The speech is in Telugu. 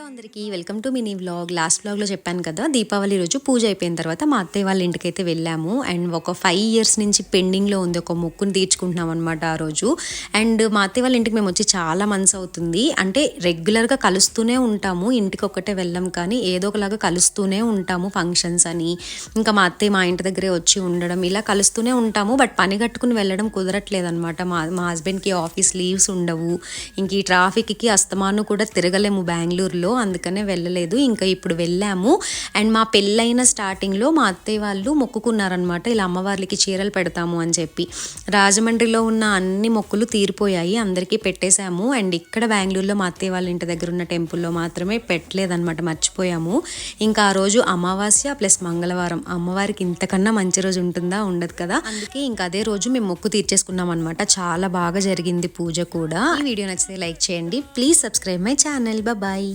అందరికీ welcome to mini vlog. Last వ్లాగ్లో చెప్పాను కదా, దీపావళి రోజు పూజ అయిపోయిన తర్వాత మా అత్తయ్య వాళ్ళ ఇంటికైతే వెళ్ళాము. అండ్ ఒక 5 years నుంచి పెండింగ్లో ఉంది, ఒక మొక్కుని తీర్చుకుంటున్నాం అనమాట ఆ రోజు. అండ్ మా అత్తయ్య వాళ్ళ ఇంటికి మేము వచ్చి చాలా మంత్స్ అవుతుంది. అంటే రెగ్యులర్గా కలుస్తూనే ఉంటాము, ఇంటికి ఒక్కటే వెళ్ళాం కానీ ఏదో ఒకలాగా కలుస్తూనే ఉంటాము, ఫంక్షన్స్ అని. ఇంకా మా అత్తయ్య మా ఇంటి దగ్గరే వచ్చి ఉండడం, ఇలా కలుస్తూనే ఉంటాము. బట్ పని కట్టుకుని వెళ్ళడం కుదరట్లేదు అనమాట. మా హస్బెండ్కి ఆఫీస్ లీవ్స్ ఉండవు, ఇంక ఈ ట్రాఫిక్కి అస్తమాను కూడా తిరగలేము బెంగళూరులో, అందుకనే వెళ్ళలేదు. ఇంకా ఇప్పుడు వెళ్ళాము. అండ్ మా పెళ్ళైన స్టార్టింగ్లో మా అత్తయ్య వాళ్ళు మొక్కుకున్నారనమాట, ఇలా అమ్మవార్లకి చీరలు పెడతాము అని చెప్పి. రాజమండ్రిలో ఉన్న అన్ని మొక్కులు తీరిపోయాయి, అందరికీ పెట్టేశాము. అండ్ ఇక్కడ బెంగళూరులో మా అత్తయ్య వాళ్ళ ఇంటి దగ్గర ఉన్న టెంపుల్లో మాత్రమే పెట్టలేదన్నమాట, మర్చిపోయాము. ఇంకా ఆ రోజు అమావాస్య ప్లస్ మంగళవారం, అమ్మవారికి ఇంతకన్నా మంచి రోజు ఉంటుందా, ఉండదు కదా. అందుకే ఇంకా అదే రోజు మేము మొక్కు తీర్చేసుకున్నాం అనమాట. చాలా బాగా జరిగింది పూజ కూడా. ఈ వీడియో నచ్చితే లైక్ చేయండి, please subscribe my channel. Bye.